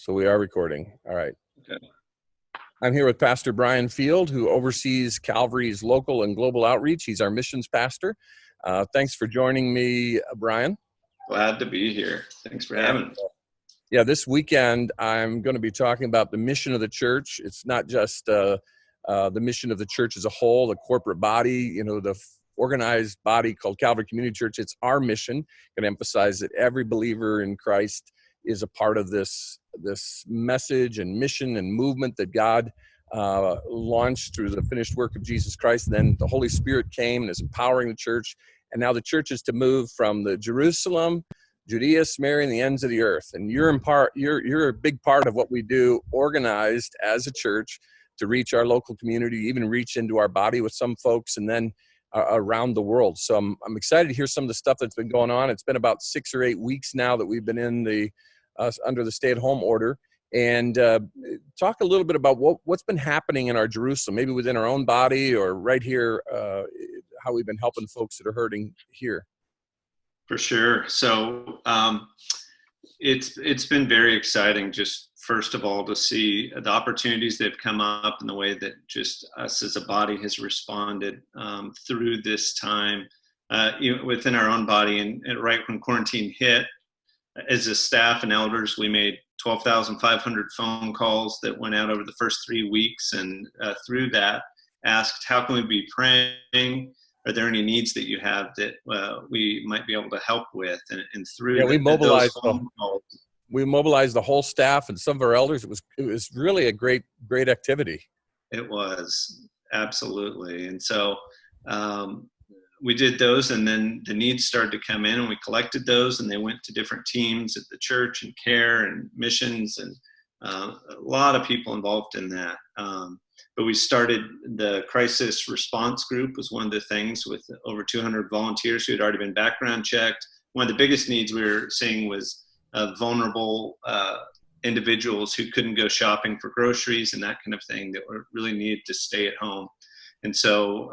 So we are recording. All right. Okay. I'm here with Pastor Brian Field, who oversees Calvary's local and global outreach. He's our missions pastor. Thanks for joining me, Brian. Glad to be here. Thanks for having me. Yeah, this weekend I'm going to be talking about the mission of the church. It's not just the mission of the church as a whole, the corporate body, the organized body called Calvary Community Church. It's our mission. I'm going to emphasize that every believer in Christ is a part of this message and mission and movement that God launched through the finished work of Jesus Christ. And then the Holy Spirit came and is empowering the church. And now the church is to move from the Jerusalem, Judea, Samaria, and the ends of the earth. And you're a big part of what we do, organized as a church to reach our local community, even reach into our body with some folks, and then around the world. So I'm excited to hear some of the stuff that's been going on. It's been about 6 or 8 weeks now that we've been in under the stay-at-home order, and talk a little bit about what's been happening in our Jerusalem, maybe within our own body or right here, how we've been helping folks that are hurting here. For sure. So it's been very exciting, just first of all, to see the opportunities that have come up and the way that just us as a body has responded through this time within our own body. And right when quarantine hit, as a staff and elders, we made 12,500 phone calls that went out over the first 3 weeks. And through that, asked, how can we be praying? Are there any needs that you have that we might be able to help with? And through we mobilized those phone calls, we mobilized the whole staff and some of our elders. It was really a great activity. It was, absolutely. And so we did those, and then the needs started to come in, and we collected those, and they went to different teams at the church and care and missions, and a lot of people involved in that. But we started the crisis response group, was one of the things, with over 200 volunteers who had already been background checked. One of the biggest needs we were seeing was vulnerable individuals who couldn't go shopping for groceries and that kind of thing, that were really needed to stay at home. And so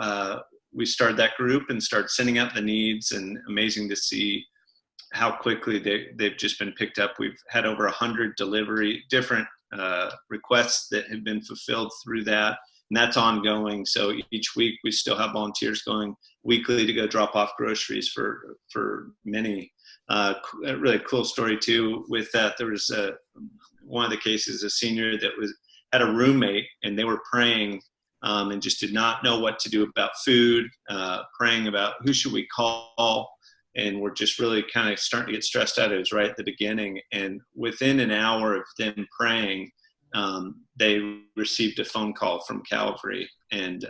we started that group and started sending out the needs, and amazing to see how quickly they've just been picked up. We've had over 100 different requests that have been fulfilled through that, and that's ongoing. So each week we still have volunteers going weekly to go drop off groceries for many. A really cool story too with that. There was one of the cases, a senior that had a roommate, and they were praying and just did not know what to do about food, praying about who should we call, and we're just really kind of starting to get stressed out. It was right at the beginning, and within an hour of them praying, they received a phone call from Calvary, and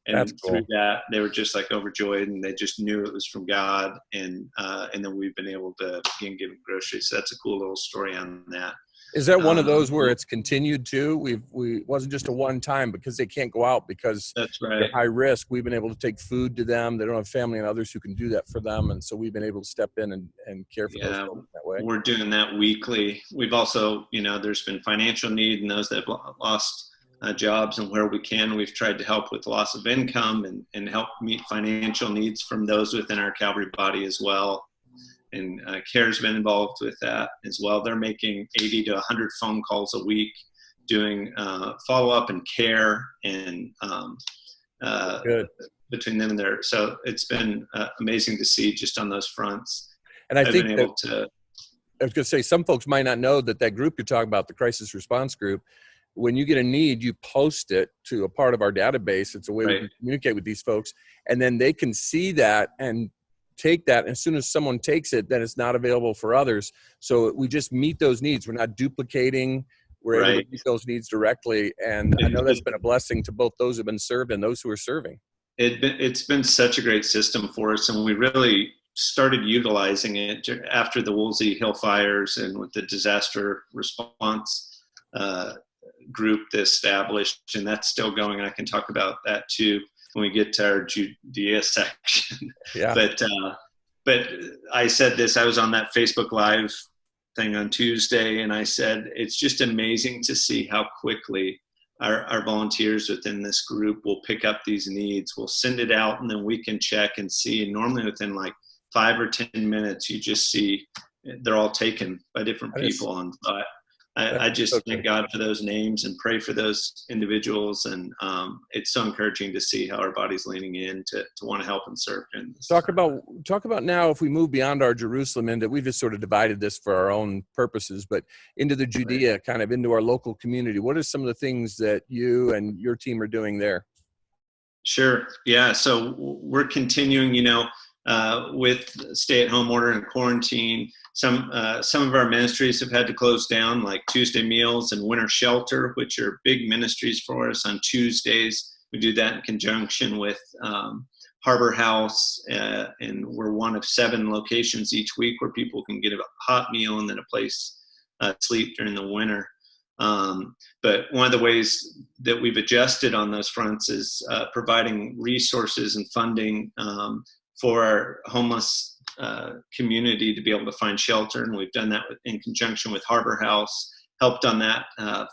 That's cool. Through that, they were just like overjoyed, and they just knew it was from God, and then we've been able to begin giving groceries. So that's a cool little story on that. Is that one of those where it's continued too? We wasn't just a one time, because they can't go out because that's right. They're high risk. We've been able to take food to them. They don't have family and others who can do that for them, and so we've been able to step in and care for those folks that way. We're doing that weekly. We've also, there's been financial need, and those that have lost jobs, and where we can, we've tried to help with loss of income and help meet financial needs from those within our Calvary body as well. And CARE's been involved with that as well. They're making 80 to 100 phone calls a week, doing follow-up and care, and Good. between them and their. So it's been amazing to see just on those fronts. And I was going to say, some folks might not know that group you're talking about, the crisis response group, when you get a need, you post it to a part of our database. It's a way we can communicate with these folks, and then they can see that and take that. As soon as someone takes it, then it's not available for others. So we just meet those needs. We're not duplicating. We're able to meet those needs directly. And I know that's been a blessing to both those who've been served and those who are serving. It's been such a great system for us, and we really started utilizing it after the Woolsey Hill fires, and with the disaster response group that established, and that's still going. And I can talk about that too when we get to our Judea section. Yeah. But I said this, I was on that Facebook Live thing on Tuesday, and I said, it's just amazing to see how quickly our volunteers within this group will pick up these needs. We'll send it out, and then we can check and see. And normally within like 5 or 10 minutes, you just see they're all taken by different people. I just Okay. thank God for those names and pray for those individuals. And it's so encouraging to see how our body's leaning in to want to help and serve in this Talk time. about now, if we move beyond our Jerusalem end, that we've just sort of divided this for our own purposes, but into the Judea, kind of into our local community. What are some of the things that you and your team are doing there? Sure. Yeah. So we're continuing, with stay-at-home order and quarantine. Some of our ministries have had to close down, like Tuesday Meals and Winter Shelter, which are big ministries for us on Tuesdays. We do that in conjunction with Harbor House, and we're one of 7 locations each week where people can get a hot meal and then a place to sleep during the winter. But one of the ways that we've adjusted on those fronts is providing resources and funding for our homeless community to be able to find shelter. And we've done that in conjunction with Harbor House, helped on that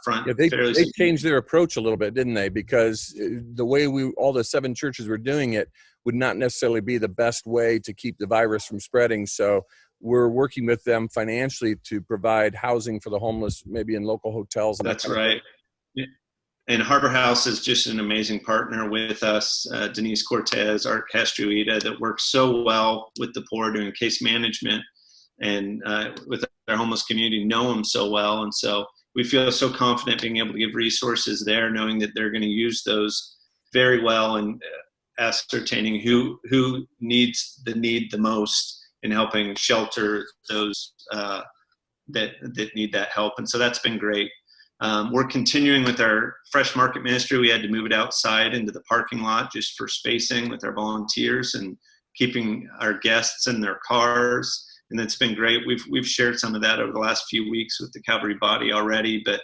front. Yeah, they changed their approach a little bit, didn't they? Because the way all the 7 churches were doing it would not necessarily be the best way to keep the virus from spreading. So we're working with them financially to provide housing for the homeless, maybe in local hotels. And that's right. And Harbor House is just an amazing partner with us. Denise Cortez, Art Castruita, that works so well with the poor doing case management, and with our homeless community, know them so well. And so we feel so confident being able to give resources there, knowing that they're going to use those very well and ascertaining who needs the most in helping shelter those that need that help. And so that's been great. We're continuing with our Fresh Market ministry. We had to move it outside into the parking lot just for spacing with our volunteers and keeping our guests in their cars. And it's been great. We've shared some of that over the last few weeks with the Calvary body already. But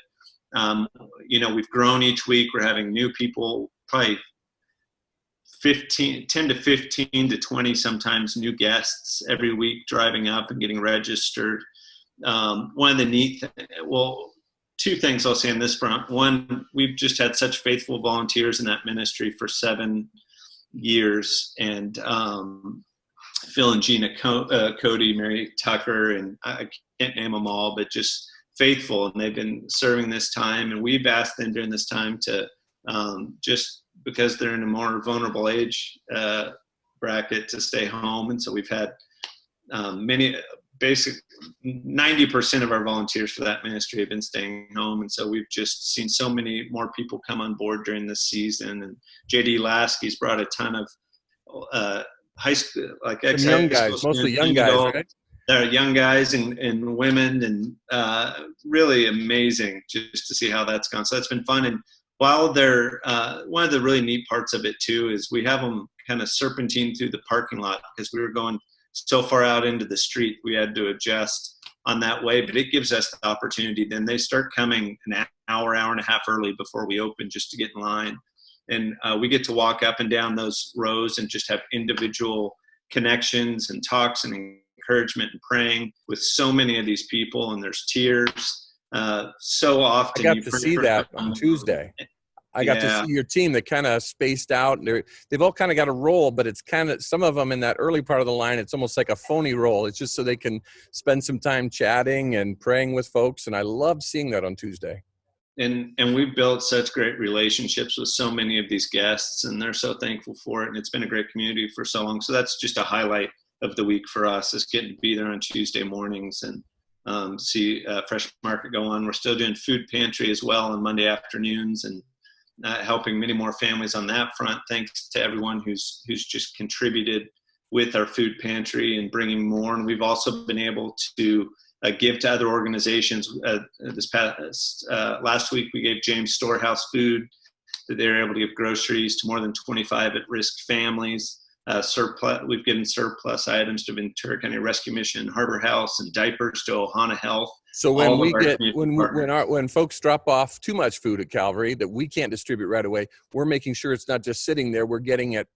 we've grown each week. We're having new people, probably 10 to 15 to 20 sometimes new guests every week driving up and getting registered. One of the two things I'll say on this front. One, we've just had such faithful volunteers in that ministry for 7 years, and Phil and Gina Cody, Mary Tucker, and I can't name them all, but just faithful. And they've been serving this time, and we've asked them during this time to just because they're in a more vulnerable age bracket to stay home. And so we've had basic 90% of our volunteers for that ministry have been staying home. And so we've just seen so many more people come on board during this season. And JD Lasky's brought a ton of high school, like young guys, mostly young guys, right? They're young guys and women, and really amazing just to see how that's gone. So that's been fun. And while they're one of the really neat parts of it too is we have them kind of serpentine through the parking lot because we were going so far out into the street. We had to adjust on that way, but it gives us the opportunity. Then they start coming an hour and a half early before we open just to get in line. And we get to walk up and down those rows and just have individual connections and talks and encouragement and praying with so many of these people. And there's tears. So often I got to see that on Tuesday. I got to see your team that kind of spaced out. They've all kind of got a role, but it's kind of, some of them in that early part of the line, it's almost like a phony role. It's just so they can spend some time chatting and praying with folks. And I love seeing that on Tuesday. And we've built such great relationships with so many of these guests, and they're so thankful for it. And it's been a great community for so long. So that's just a highlight of the week for us, is getting to be there on Tuesday mornings and see Fresh Market go on. We're still doing food pantry as well on Monday afternoons, and helping many more families on that front. Thanks to everyone who's just contributed with our food pantry and bringing more. And we've also been able to give to other organizations. This past last week, we gave James Storehouse Food, that they were able to give groceries to more than 25 at-risk families. We've given surplus items to Ventura County Rescue Mission, Harbor House, and diapers to Ohana Health. So when folks drop off too much food at Calvary that we can't distribute right away, we're making sure it's not just sitting there. We're getting it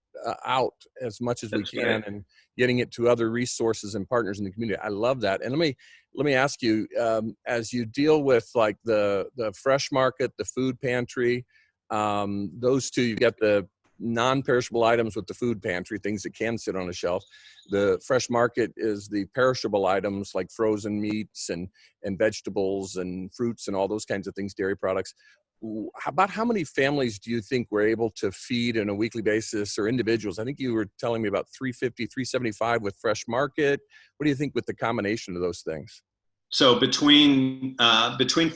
out as much as we can, and getting it to other resources and partners in the community. I love that. And let me ask you, as you deal with like the Fresh Market, the food pantry, those two, you've got the non-perishable items with the food pantry, things that can sit on a shelf. The fresh market is the perishable items like frozen meats and vegetables and fruits and all those kinds of things, dairy products. About how many families do you think we're able to feed on a weekly basis, or individuals? I think you were telling me about 350, 375 with fresh market. What do you think with the combination of those things? So between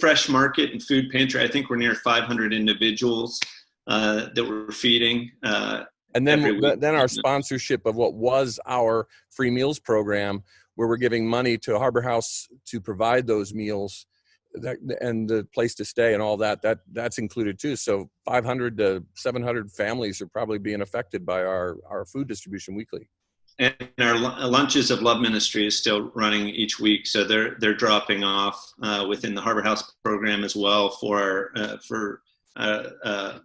fresh market and food pantry, I think we're near 500 individuals that we're feeding. And every then, week. then our sponsorship of what was our free meals program, where we're giving money to Harbor House to provide those meals, and the place to stay and all that's included too. So 500 to 700 families are probably being affected by our food distribution weekly. And our lunches of love ministry is still running each week, so they're dropping off within the Harbor House program as well for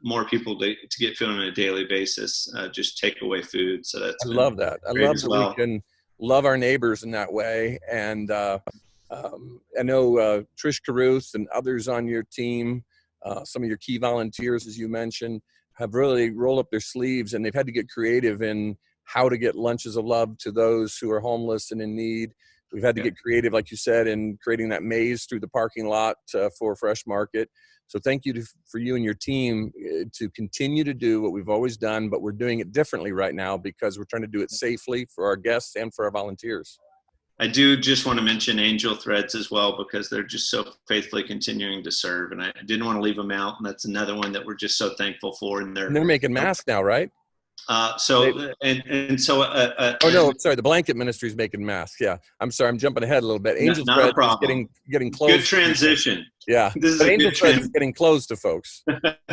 more people to get fed on a daily basis, just take away food. So that's I love that. I love that we can love our neighbors in that way. And I know Trish Caruth and others on your team, some of your key volunteers, as you mentioned, have really rolled up their sleeves, and they've had to get creative in how to get lunches of love to those who are homeless and in need. We've had to get creative, like you said, in creating that maze through the parking lot for Fresh Market. So thank you for you and your team to continue to do what we've always done, but we're doing it differently right now because we're trying to do it safely for our guests and for our volunteers. I do just want to mention Angel Threads as well, because they're just so faithfully continuing to serve, and I didn't want to leave them out. And that's another one that we're just so thankful for. And they're making masks now, right? Oh no, sorry. The blanket ministry is making masks. Yeah, I'm sorry. I'm jumping ahead a little bit. Angel Threads is getting close. Good transition. Yeah, this is Angel Threads is getting close to folks.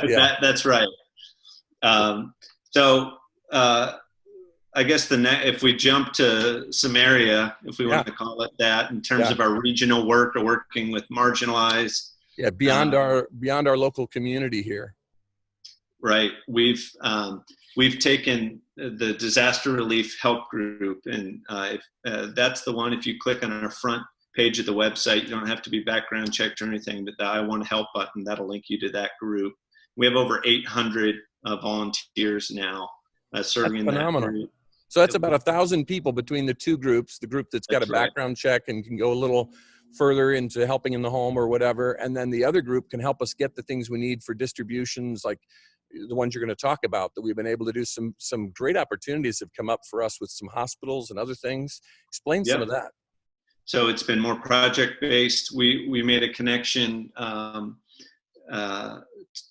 Yeah, that's right. I guess if we jump to Samaria, if we want to call it that, in terms of our regional work or working with marginalized. Yeah, beyond our local community here. Right. We've taken the disaster relief help group, and that's the one. If you click on our front page of the website, you don't have to be background checked or anything, but the I Want to Help button, that'll link you to that group. We have over 800 volunteers now serving in that group. So that's about 1,000 people between the two groups, the group that's got a background check and can go a little further into helping in the home or whatever. And then the other group can help us get the things we need for distributions, like the ones you're going to talk about, that we've been able to do. Some great opportunities have come up for us with some hospitals and other things. Explain some of that. So it's been more project-based. We made a connection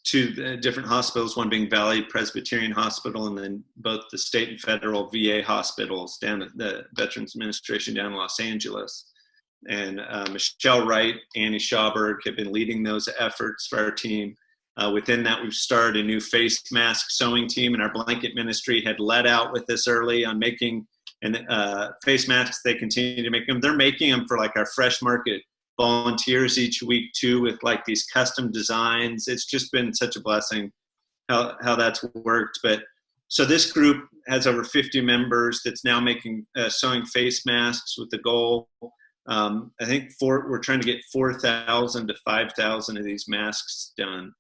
to the different hospitals, one being Valley Presbyterian Hospital, and then both the state and federal VA hospitals down at the Veterans Administration down in Los Angeles. And Michelle Wright, Annie Schauberg have been leading those efforts for our team. Within that, we've started a new face mask sewing team, and our blanket ministry had led out with this early on making face masks. They continue to make them. They're making them for like our Fresh Market volunteers each week too, with like these custom designs. It's just been such a blessing how that's worked. But so this group has over 50 members that's now making sewing face masks with the goal. I think we're trying to get 4,000 to 5,000 of these masks done.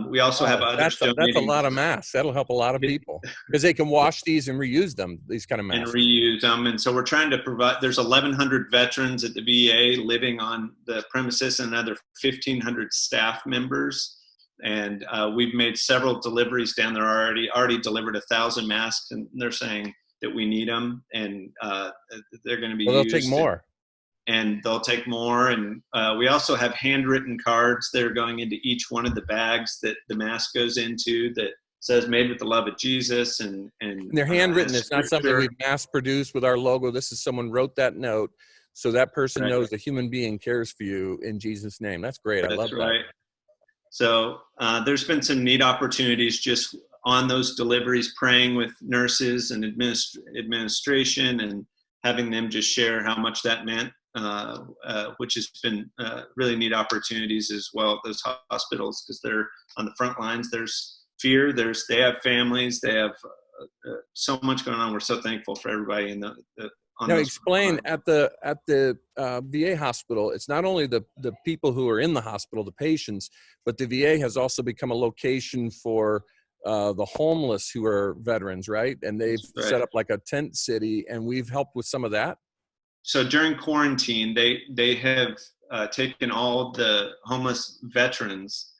We also have others donating. That's a lot of masks. That'll help a lot of people because they can wash these and reuse them, these kind of masks. And reuse them. And so we're trying to provide, there's 1,100 veterans at the VA living on the premises and another 1,500 staff members. And we've made several deliveries down there already delivered 1,000 masks, and they're saying that we need them, and they're going to be used. They'll take more. And they'll take more. And we also have handwritten cards that are going into each one of the bags that the mask goes into that says "Made with the Love of Jesus." And they're handwritten. It's not something we've mass produced with our logo. This is someone wrote that note, so that person knows the human being cares for you in Jesus' name. That's great. I love that. Right. So there's been some neat opportunities just on those deliveries, praying with nurses and administration and having them just share how much that meant. Which has been really neat opportunities as well at those hospitals, because they're on the front lines. There's fear. They have families. They have so much going on. We're so thankful for everybody in Now explain at the VA hospital. It's not only the people who are in the hospital, the patients, but the VA has also become a location for the homeless who are veterans, right? And they've Right. set up like a tent city, and we've helped with some of that. So during quarantine, they have taken all of the homeless veterans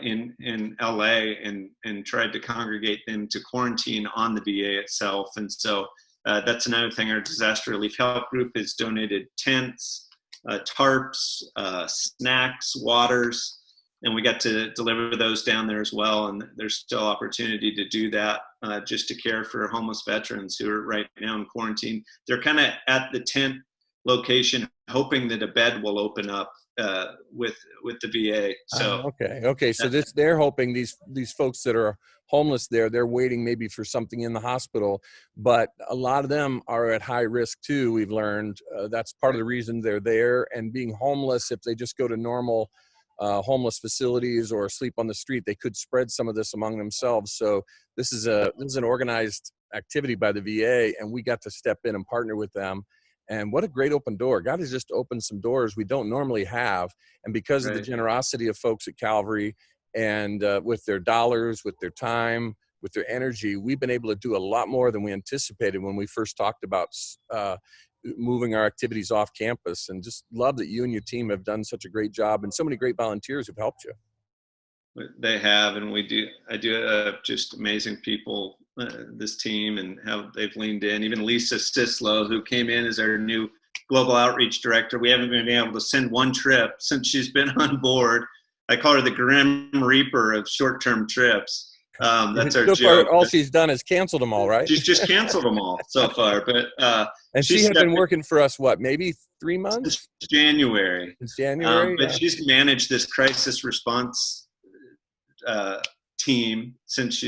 in LA and tried to congregate them to quarantine on the VA itself. And so that's another thing. Our disaster relief help group has donated tents, tarps, snacks, waters, and we got to deliver those down there as well. And there's still opportunity to do that just to care for homeless veterans who are right now in quarantine. They're kind of at the tent location, hoping that a bed will open up with the VA. So okay. So they're hoping these folks that are homeless there, they're waiting maybe for something in the hospital, but a lot of them are at high risk too. We've learned that's part of the reason they're there. And being homeless, if they just go to normal homeless facilities or sleep on the street, they could spread some of this among themselves. So this is an organized activity by the VA, and we got to step in and partner with them. And what a great open door. God has just opened some doors we don't normally have. And because of the generosity of folks at Calvary and with their dollars, with their time, with their energy, we've been able to do a lot more than we anticipated when we first talked about moving our activities off campus. And just love that you and your team have done such a great job, and so many great volunteers have helped you. They have, and I do have just amazing people, this team, and how they've leaned in. Even Lisa Sislow, who came in as our new global outreach director, we haven't been able to send one trip since she's been on board. I call her the Grim Reaper of short-term trips. That's our joke. All she's done is canceled them all, right? She's just canceled them all so far. But and she had been working for us, what, maybe 3 months? Since January. Since January, but she's managed this crisis response team since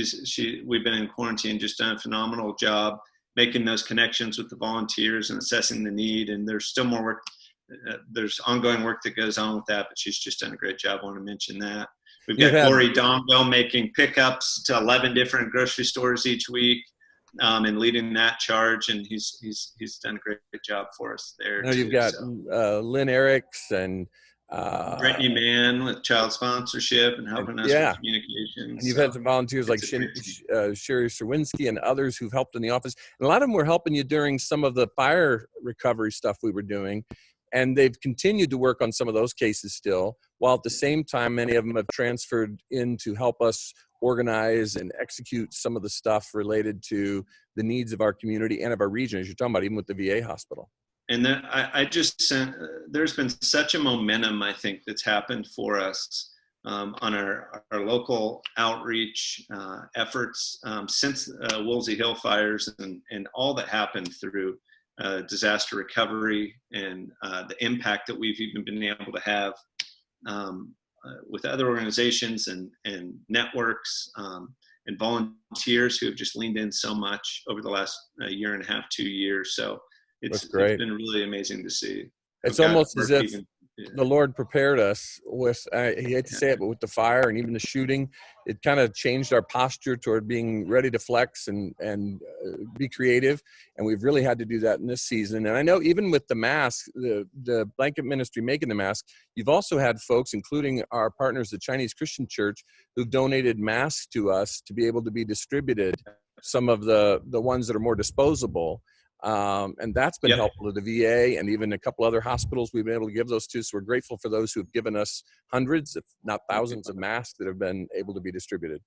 we've been in quarantine. Just done a phenomenal job making those connections with the volunteers and assessing the need. And there's still more work. There's ongoing work that goes on with that, but she's just done a great job. I want to mention that. We've got Corey Dongo making pickups to 11 different grocery stores each week, and leading that charge. And he's done a great job for us there. You've got Lynn Eriks and Brittany Mann with child sponsorship and helping us with communications. And you've had some volunteers like Sherry Serwinski and others who've helped in the office. And a lot of them were helping you during some of the fire recovery stuff we were doing. And they've continued to work on some of those cases still, while at the same time, many of them have transferred in to help us organize and execute some of the stuff related to the needs of our community and of our region, as you're talking about, even with the VA hospital. And then there's been such a momentum, I think, that's happened for us on our local outreach efforts since Woolsey Hill fires and all that happened through disaster recovery and the impact that we've even been able to have with other organizations and networks and volunteers who have just leaned in so much over the last year and a half, 2 years. So it's been really amazing to see. It's almost as if the Lord prepared us with, I hate to say it, but with the fire and even the shooting, it kind of changed our posture toward being ready to flex and be creative. And we've really had to do that in this season. And I know even with the mask, the blanket ministry making the mask, you've also had folks, including our partners, the Chinese Christian Church, who've donated masks to us to be able to be distributed, some of the ones that are more disposable. And that's been helpful to the VA and even a couple other hospitals we've been able to give those to. So we're grateful for those who have given us hundreds, if not thousands, of masks that have been able to be distributed.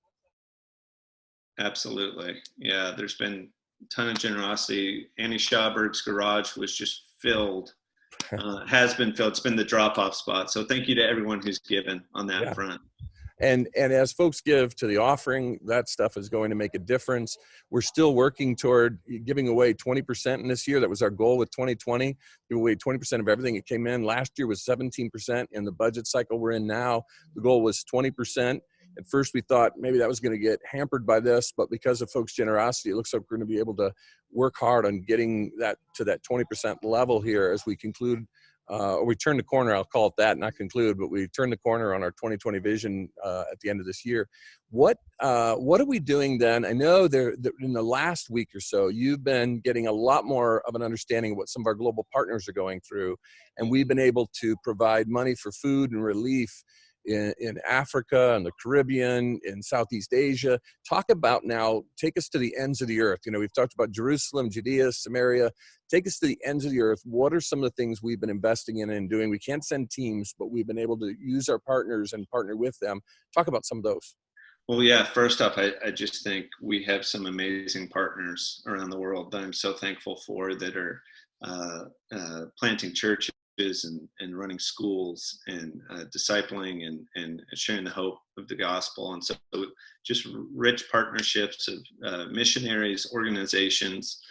Absolutely. Yeah, there's been a ton of generosity. Annie Schauberg's garage was just filled, has been filled. It's been the drop-off spot. So thank you to everyone who's given on that front. And as folks give to the offering, that stuff is going to make a difference. We're still working toward giving away 20% in this year. That was our goal with 2020, give away 20% of everything that came in. Last year was 17%. In the budget cycle we're in now, the goal was 20%. At first we thought maybe that was going to get hampered by this, but because of folks' generosity, it looks like we're going to be able to work hard on getting that to that 20% level here as we conclude. We turn the corner, I'll call it that, not conclude, but we turn the corner on our 2020 vision at the end of this year. What are we doing then? I know in the last week or so, you've been getting a lot more of an understanding of what some of our global partners are going through, and we've been able to provide money for food and relief in Africa and the Caribbean, in Southeast Asia. Talk about now, take us to the ends of the earth. We've talked about Jerusalem, Judea, Samaria. Take us to the ends of the earth. What are some of the things we've been investing in and doing? We can't send teams, but we've been able to use our partners and partner with them. Talk about some of those. Well, yeah, first off, I just think we have some amazing partners around the world that I'm so thankful for, that are planting churches and running schools and discipling and sharing the hope of the gospel. And so just rich partnerships of missionaries, organizations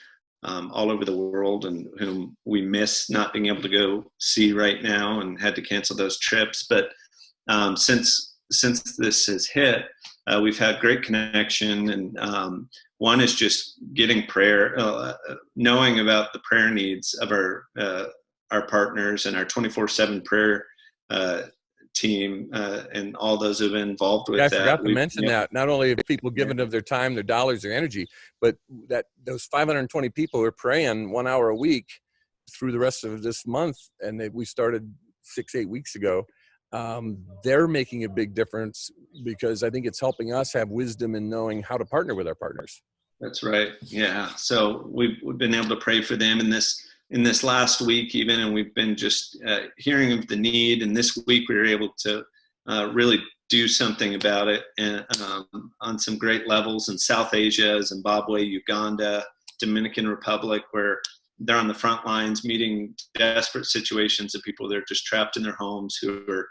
all over the world, and whom we miss not being able to go see right now and had to cancel those trips. But since this has hit, we've had great connection, and one is just getting prayer, knowing about the prayer needs of our partners and our 24/7 prayer team, and all those who've been involved with I that. forgot to mention that not only have people given of their time, their dollars, their energy, but that those 520 people are praying 1 hour a week through the rest of this month, and we started 6-8 weeks ago. They're making a big difference, because I think it's helping us have wisdom in knowing how to partner with our partners. That's right. Yeah. So we've been able to pray for them in this last week even, and we've been just hearing of the need. And this week we were able to really do something about it, and on some great levels in South Asia, Zimbabwe, Uganda, Dominican Republic, where they're on the front lines meeting desperate situations of people that are just trapped in their homes, who are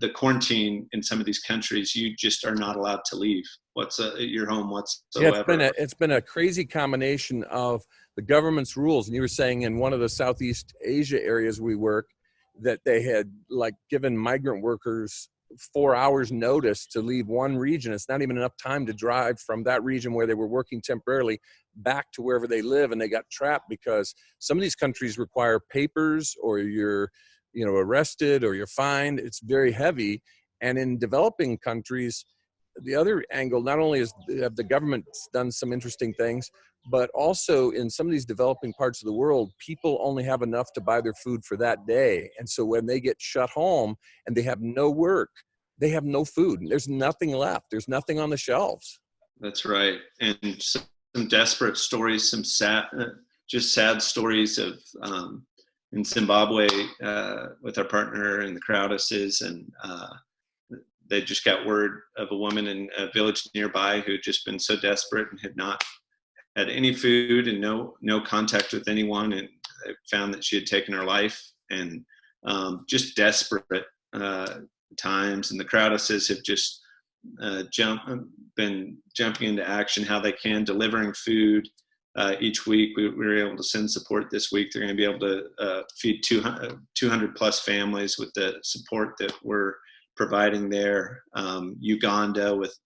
the quarantine in some of these countries. You just are not allowed to leave your home whatsoever. Yeah, it's been a crazy combination of the government's rules. And you were saying in one of the Southeast Asia areas we work, that they had given migrant workers 4 hours notice to leave one region. It's not even enough time to drive from that region where they were working temporarily back to wherever they live, and they got trapped because some of these countries require papers, or you're arrested or you're fined. It's very heavy. And in developing countries, the other angle, not only have the government done some interesting things, but also in some of these developing parts of the world, people only have enough to buy their food for that day. And so when they get shut home and they have no work, they have no food. There's nothing left. There's nothing on the shelves. That's right. And some desperate stories, some sad stories of in Zimbabwe with our partner in the Crowdises, and they just got word of a woman in a village nearby who had just been so desperate and had not had any food and no contact with anyone, and they found that she had taken her life. And just desperate times, and the Crowdises have just been jumping into action how they can, delivering food. Each week we were able to send support. This week they're going to be able to feed 200 plus families with the support that we're providing there. Uganda with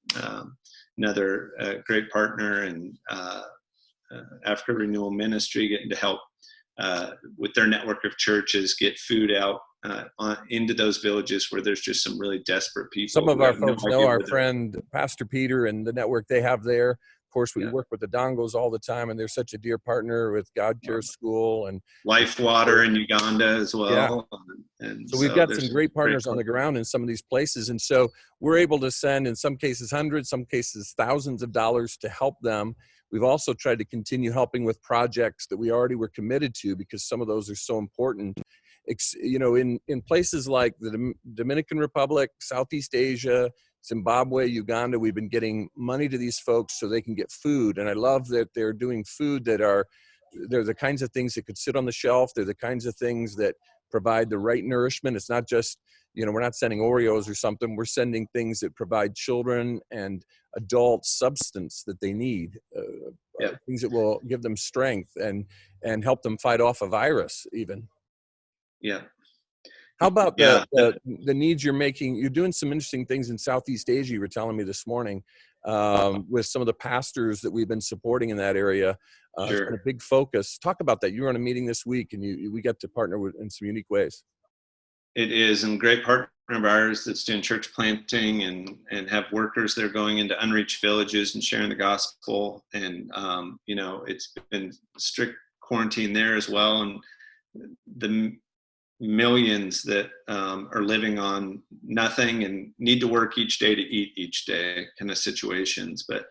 another great partner, and Africa Renewal Ministry getting to help with their network of churches get food out into those villages where there's just some really desperate people. Some of our folks know our friend Pastor Peter and the network they have there. Of course, we work with the Dongos all the time, and they're such a dear partner with God Care School and Life Water in Uganda as well. Yeah. And so we've got some great partners on the ground in some of these places. And so we're able to send, in some cases, hundreds, some cases, thousands of dollars to help them. We've also tried to continue helping with projects that we already were committed to, because some of those are so important. In places like the Dominican Republic, Southeast Asia, Zimbabwe, Uganda, we've been getting money to these folks so they can get food. And I love that they're doing food they're the kinds of things that could sit on the shelf. They're the kinds of things that provide the right nourishment. It's not just, we're not sending Oreos or something. We're sending things that provide children and adults substance that they need, things that will give them strength and help them fight off a virus even. Yeah. How about the needs you're making? You're doing some interesting things in Southeast Asia, you were telling me this morning, with some of the pastors that we've been supporting in that area. Sure. It's been a big focus. Talk about that. You were on a meeting this week, and we got to partner with in some unique ways. It is, and great partner of ours that's doing church planting and have workers that are going into unreached villages and sharing the gospel. And, it's been strict quarantine there as well. And millions that are living on nothing and need to work each day to eat each day kind of situations. But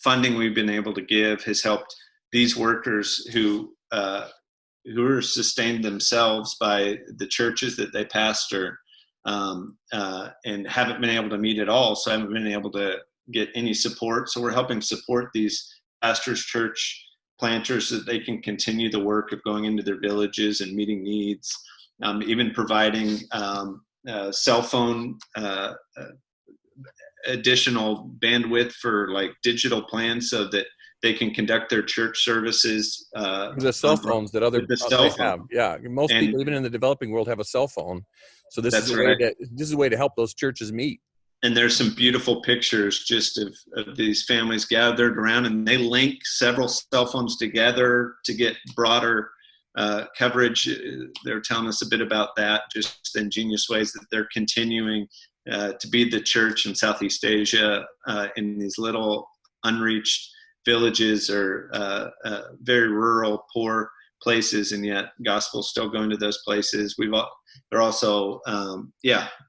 funding we've been able to give has helped these workers who are sustained themselves by the churches that they pastor, and haven't been able to meet at all. So haven't been able to get any support. So we're helping support these pastors, church planters, so that they can continue the work of going into their villages and meeting needs, even providing cell phone additional bandwidth for like digital plans so that they can conduct their church services the cell phones that with the cell they phone. have. Yeah, most And people, even in the developing world, have a cell phone. So this is that's a right. way to help those churches meet. And there's some beautiful pictures just of these families gathered around, and they link several cell phones together to get broader coverage. They're telling us a bit about that, just the ingenious ways that they're continuing to be the church in Southeast Asia, in these little unreached villages or very rural, poor places, and yet gospel's still going to those places. They're also,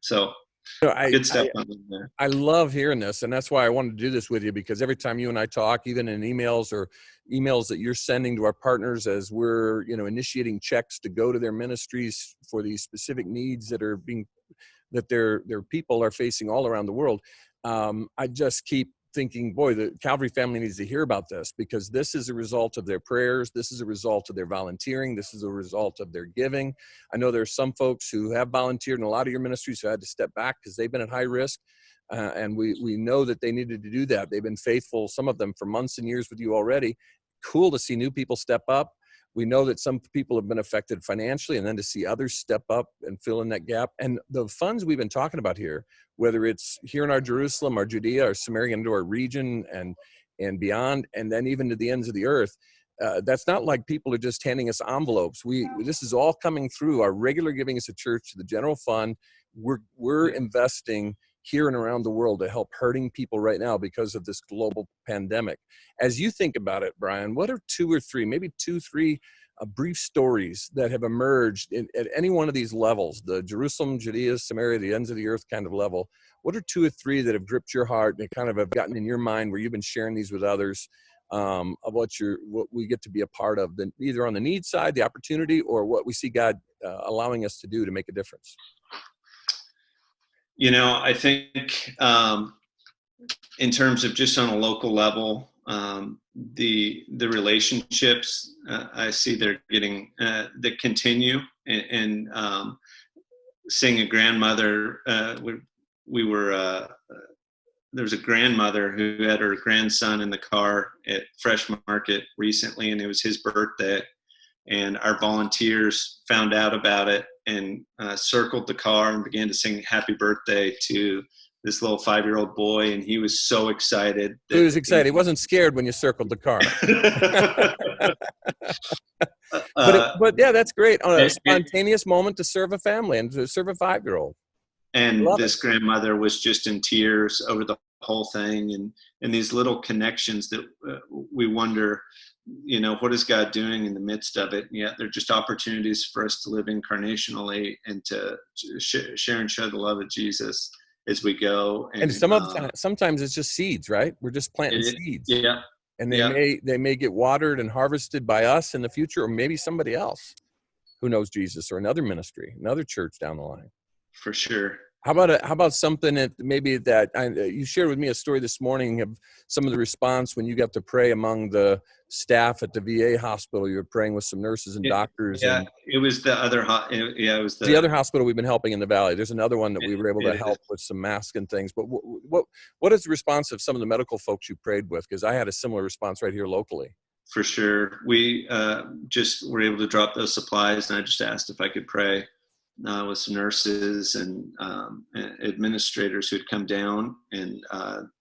so good stuff on there. I love hearing this, and that's why I wanted to do this with you, because every time you and I talk, even in emails or emails that you're sending to our partners as we're, initiating checks to go to their ministries for these specific needs that their people are facing all around the world, I just keep thinking, boy, the Calvary family needs to hear about this, because this is a result of their prayers. This is a result of their volunteering. This is a result of their giving. I know there's some folks who have volunteered in a lot of your ministries who had to step back because they've been at high risk. And we know that they needed to do that. They've been faithful, some of them for months and years with you already. Cool to see new people step up. We know that some people have been affected financially, and then to see others step up and fill in that gap. And the funds we've been talking about here, whether it's here in our Jerusalem, our Judea, our Samaria, into our region and beyond, and then even to the ends of the earth, that's not like people are just handing us envelopes. This is all coming through our regular giving as a church to the general fund. We're investing here and around the world to help hurting people right now because of this global pandemic. As you think about it, Brian, what are two or three brief stories that have emerged at any one of these levels, the Jerusalem, Judea, Samaria, the ends of the earth kind of level? What are two or three that have gripped your heart and kind of have gotten in your mind where you've been sharing these with others, of what we get to be a part of, either on the need side, the opportunity, or what we see God allowing us to do to make a difference? I think in terms of just on a local level, the relationships I see they're getting that continue, and seeing a grandmother. We were there was a grandmother who had her grandson in the car at Fresh Market recently, and it was his birthday. And our volunteers found out about it and circled the car and began to sing happy birthday to this little 5-year-old boy. And he was so excited. He was excited. He wasn't scared when you circled the car. But yeah, that's great. A spontaneous moment to serve a family and to serve a 5-year-old. And this grandmother was just in tears over the whole thing. And these little connections that we wonder, what is God doing in the midst of it? And yet they're just opportunities for us to live incarnationally and to share and show the love of Jesus as we go. And sometimes it's just seeds, right? We're just planting seeds. Yeah. And they may get watered and harvested by us in the future, or maybe somebody else who knows Jesus, or another ministry, another church down the line. For sure. How about something that maybe you shared with me a story this morning of some of the response when you got to pray among the staff at the VA hospital. You were praying with some nurses and doctors. Yeah, it was the other. It was the other hospital we've been helping in the Valley. There's another one that we were able to help with some masks and things. But what is the response of some of the medical folks you prayed with? Because I had a similar response right here locally. For sure, we just were able to drop those supplies, and I just asked if I could pray with some nurses and administrators who had come down, and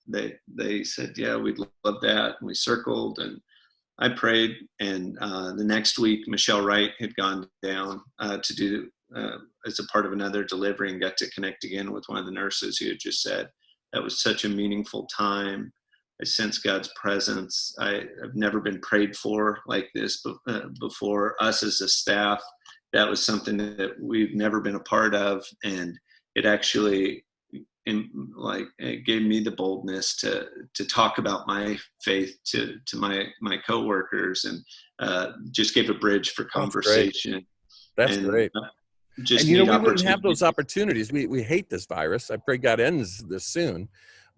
they said, yeah, we'd love that. And we circled, and I prayed. And the next week, Michelle Wright had gone down to do as a part of another delivery, and got to connect again with one of the nurses who had just said, that was such a meaningful time. I sense God's presence. I've never been prayed for like this before. Us as a staff that was something that we've never been a part of, and it actually it gave me the boldness to talk about my faith to my coworkers, and just gave a bridge for That's great. conversation, That's and great. And just neat we wouldn't have opportunity. those opportunities. We hate this virus. I pray God ends this soon.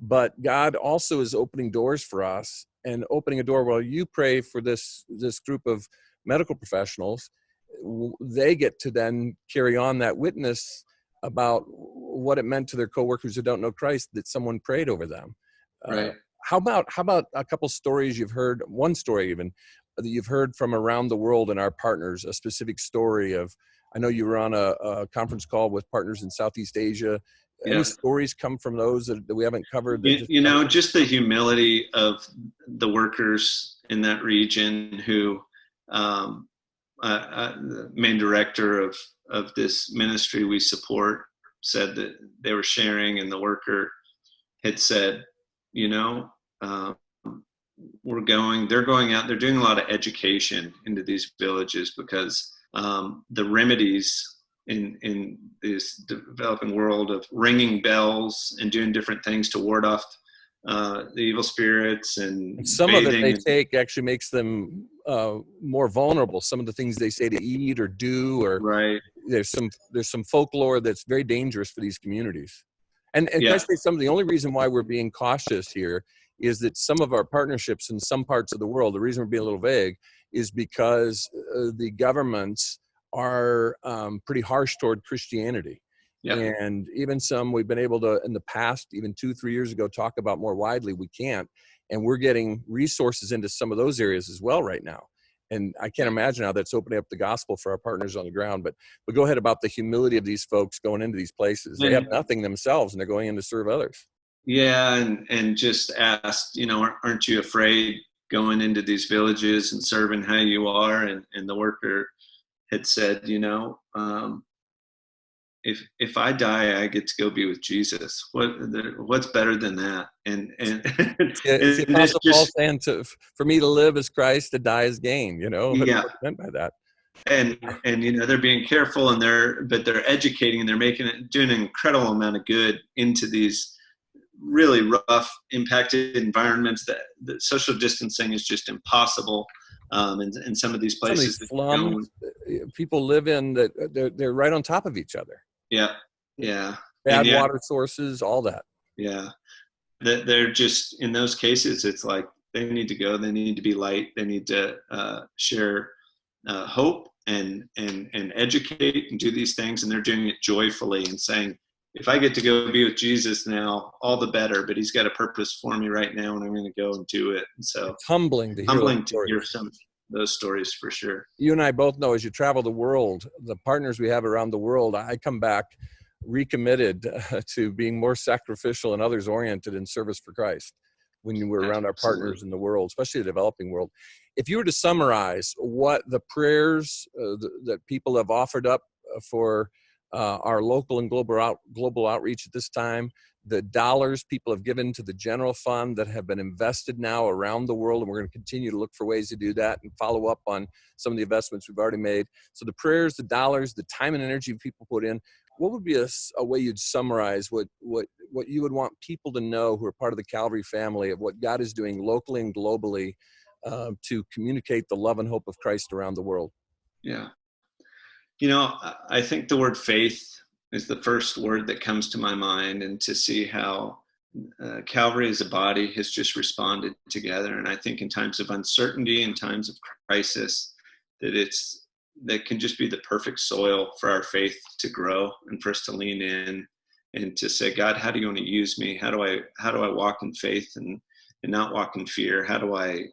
But God also is opening doors for us, and opening a door while you pray for this group of medical professionals. They get to then carry on that witness about what it meant to their coworkers who don't know Christ, that someone prayed over them. Right. How about a couple stories you've heard, one story even, that you've heard from around the world and our partners, a specific story of, I know you were on a conference call with partners in Southeast Asia. Any Yeah. stories come from those that we haven't covered? That Just the humility of the workers in that region who, the main director of this ministry we support said that they were sharing, and the worker had said, um, they're going out, they're doing a lot of education into these villages, because the remedies in this developing world of ringing bells and doing different things to ward off the evil spirits, and some of it bathing. they take actually makes them more vulnerable. Some of the things they say to eat or do, or Right. there's some folklore that's very dangerous for these communities. And can I Yeah. say something? The only reason why we're being cautious here is that some of our partnerships in some parts of the world, the reason we're being a little vague, is because the governments are pretty harsh toward Christianity. Yeah. And even some we've been able to, in the past, even 2-3 years ago, talk about more widely. We can't. And we're getting resources into some of those areas as well right now. And I can't imagine how that's opening up the gospel for our partners on the ground. But go ahead about the humility of these folks going into these places. They have nothing themselves, and they're going in to serve others. Yeah, and just asked, aren't you afraid going into these villages and serving how you are? And the worker had said, if I die, I get to go be with Jesus. What's better than that? And It's the and it's Apostle Paul just, saying, for me to live is Christ, to die is gain. yeah. What's meant by that. And they're being careful, and they're educating, and they're doing an incredible amount of good into these really rough, impacted environments that the social distancing is just impossible. In some of these places, Some of these slums people live in, that they're right on top of each other. Yeah, yeah, Bad water sources, all that. Yeah, they're just, in those cases, it's like they need to go. They need to be light. They need to share hope and educate and do these things, and they're doing it joyfully and saying, if I get to go be with Jesus now, all the better, but he's got a purpose for me right now, and I'm going to go and do it. And so it's humbling to hear some of those stories, for sure. You and I both know, as you travel the world, the partners we have around the world, I come back recommitted to being more sacrificial and others oriented in service for Christ when we're around our partners in the world, especially the developing world. If you were to summarize what the prayers that people have offered up for our local and global outreach at this time, the dollars people have given to the general fund that have been invested now around the world, and we're going to continue to look for ways to do that and follow up on some of the investments we've already made. So the prayers, the dollars, the time and energy people put in, what would be a way you'd summarize what you would want people to know who are part of the Calvary family of what God is doing locally and globally to communicate the love and hope of Christ around the world? Yeah. I think the word faith is the first word that comes to my mind, and to see how Calvary as a body has just responded together. And I think in times of uncertainty, in times of crisis, that can just be the perfect soil for our faith to grow, and for us to lean in and to say, God, how do you want to use me? How do I walk in faith and not walk in fear? How do I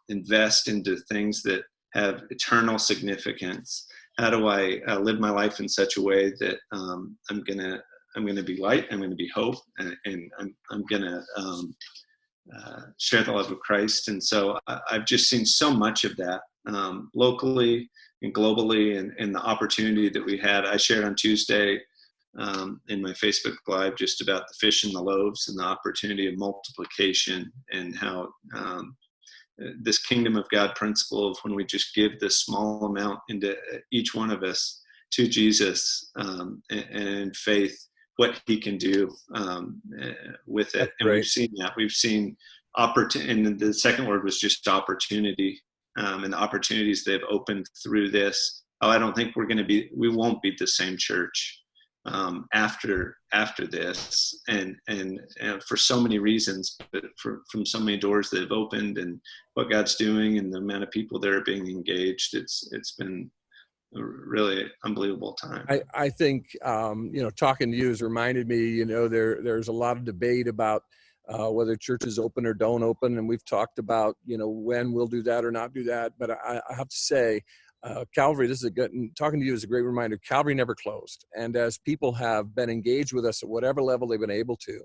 invest into things that have eternal significance? How do I live my life in such a way that I'm gonna be light, I'm gonna be hope, and I'm gonna share the love of Christ? And so I've just seen so much of that locally and globally, and the opportunity that we had. I shared on Tuesday in my Facebook Live just about the fish and the loaves and the opportunity of multiplication, and how this kingdom of God principle of when we just give this small amount into each one of us to Jesus, and in faith, what he can do with it. That's And great. we've seen that. We've seen opportunity, and the second word was just opportunity, and the opportunities they've opened through this. Oh, I don't think we won't be the same church after this, and for so many reasons, but from so many doors that have opened, and what God's doing, and the amount of people that are being engaged, it's been a really unbelievable time. I think, talking to you has reminded me, there's a lot of debate about whether churches open or don't open. And we've talked about, when we'll do that or not do that. But I have to say, Calvary, talking to you is a great reminder. Calvary never closed. And as people have been engaged with us at whatever level they've been able to,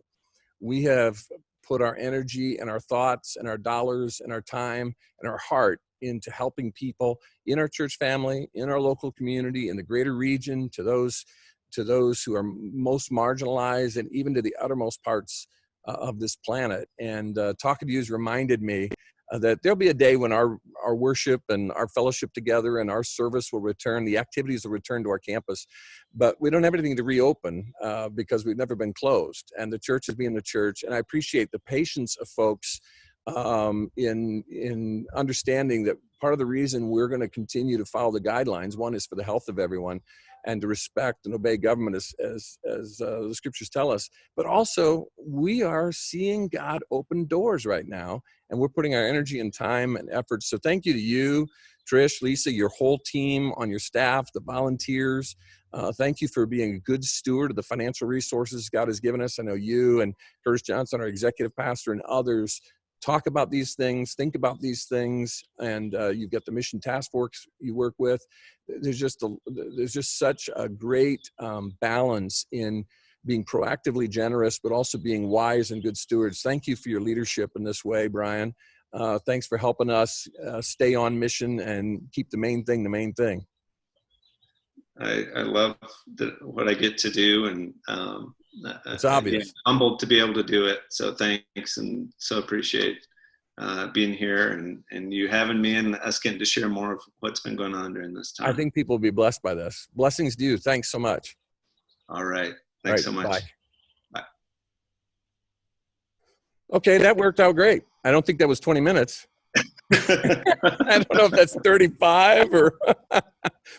we have put our energy and our thoughts and our dollars and our time and our heart into helping people in our church family, in our local community, in the greater region, to those who are most marginalized, and even to the uttermost parts of this planet. And talking to you has reminded me that there'll be a day when our worship and our fellowship together and our service will return, the activities will return to our campus, but we don't have anything to reopen because we've never been closed, and the church is being the church. And I appreciate the patience of folks in understanding that part of the reason we're going to continue to follow the guidelines, one is for the health of everyone and to respect and obey government as the scriptures tell us, but also we are seeing God open doors right now, and we're putting our energy and time and efforts. So thank you to you, Trish, Lisa, your whole team on your staff, the volunteers. Thank you for being a good steward of the financial resources God has given us. I know you and Curtis Johnson, our executive pastor, and others talk about these things, think about these things, and you've got the mission task force you work with. There's just such a great balance in being proactively generous, but also being wise and good stewards. Thank you for your leadership in this way, Brian. Thanks for helping us stay on mission and keep the main thing the main thing. I love what I get to do, and it's obvious. Yeah, humbled to be able to do it. So thanks, and so appreciate being here and you having me, and us getting to share more of what's been going on during this time. I think people will be blessed by this. Blessings to you. Thanks so much. All right. Thanks so much. Bye. Bye. Okay, that worked out great. I don't think that was 20 minutes. I don't know if that's 35 or 40.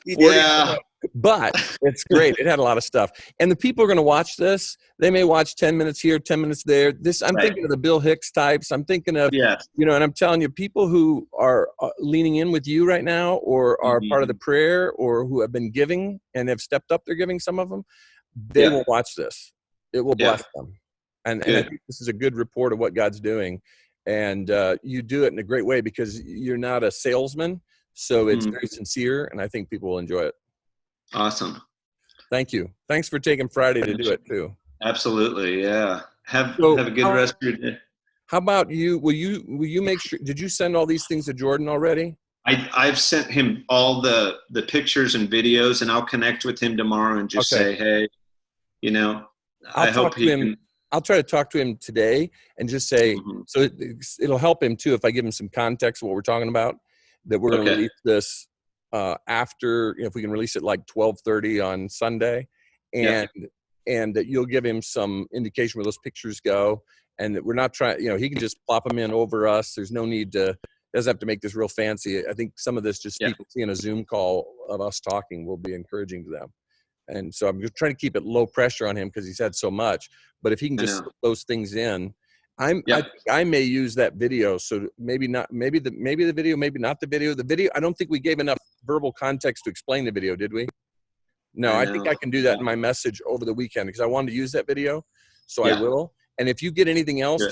Yeah. But it's great. It had a lot of stuff. And the people are going to watch this. They may watch 10 minutes here, 10 minutes there. I'm Right. thinking of the Bill Hicks types. I'm thinking of, Yes. and I'm telling you, people who are leaning in with you right now, or are part of the prayer, or who have been giving and have stepped up their giving, some of them, they will watch this. It will bless them. And I think this is a good report of what God's doing. And you do it in a great way because you're not a salesman. So it's very sincere, and I think people will enjoy it. Awesome. Thank you. Thanks for taking Friday to do it too. Absolutely. Yeah. Have a good rest of your day. How about you? Will you make sure, did you send all these things to Jordan already? I've sent him all the pictures and videos, and I'll connect with him tomorrow and just say, hey, I hope he can. I'll try to talk to him today and just say, so it'll help him too if I give him some context of what we're talking about, that we're going to release this after, if we can release it like 12:30 on Sunday, and that you'll give him some indication where those pictures go, and that we're not trying, he can just plop them in over us. There's no need to, doesn't have to make this real fancy. I think some of this just people seeing a Zoom call of us talking will be encouraging to them. And so I'm just trying to keep it low pressure on him because he's had so much. But if he can just slip those things in, I may use that video. So maybe not, maybe the video, maybe not the video. The video, I don't think we gave enough verbal context to explain the video, did we? No, I think I can do that in my message over the weekend because I wanted to use that video. So I will. And if you get anything else,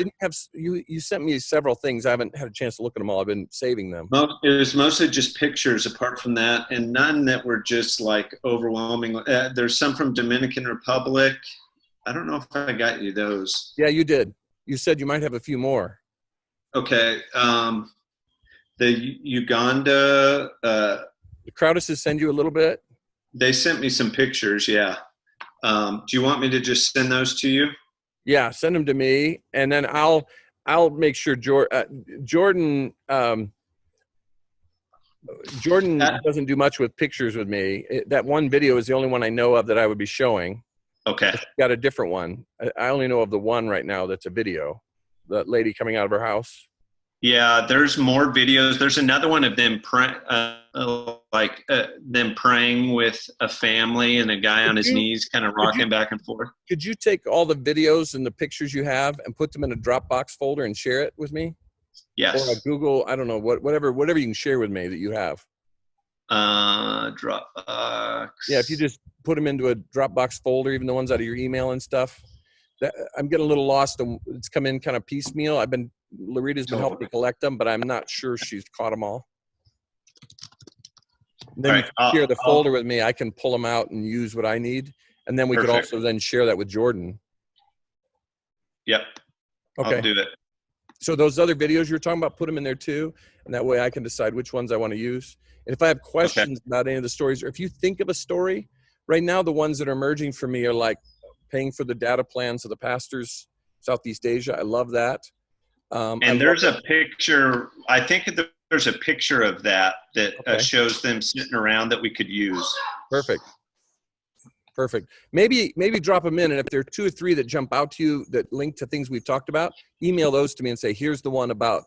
you sent me several things. I haven't had a chance to look at them all. I've been saving them. Well, it was mostly just pictures apart from that, and none that were just like overwhelming. There's some from Dominican Republic. I don't know if I got you those. Yeah, you did. You said you might have a few more. Okay. The Uganda. The Crowdises send you a little bit? They sent me some pictures, yeah. Do you want me to just send those to you? Yeah, send them to me, and then I'll I'll make sure Jordan. Jordan Uh, doesn't do much with pictures with me. That one video is the only one I know of that I would be showing. okay. She's got a different one. I only know of the one right now that's a video. The lady coming out of her house. Yeah, there's more videos. There's another one of them them praying with a family and a guy on his knees, kind of rocking back and forth. Could you take all the videos and the pictures you have and put them in a Dropbox folder and share it with me? Yes. Or a Google, I don't know, whatever you can share with me that you have. Dropbox. Yeah, if you just put them into a Dropbox folder, even the ones out of your email and stuff. I'm getting a little lost, and it's come in kind of piecemeal. Larita's been helping me collect them, but I'm not sure she's caught them all. And then you can share the folder with me. I can pull them out and use what I need, and then we could also then share that with Jordan. Yep. Okay. I'll do it. So those other videos you're talking about, put them in there too, and that way I can decide which ones I want to use. And if I have questions about any of the stories, or if you think of a story, right now the ones that are emerging for me are like paying for the data plans of the pastors, Southeast Asia. I love that. And there's a picture, I think there's a picture of that shows them sitting around that we could use. Perfect. Maybe drop them in, and if there are 2 or 3 that jump out to you that link to things we've talked about, email those to me and say, here's the one about.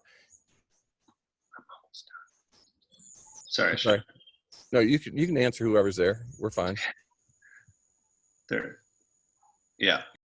Sorry. No, you can answer whoever's there. We're fine. There. Yeah.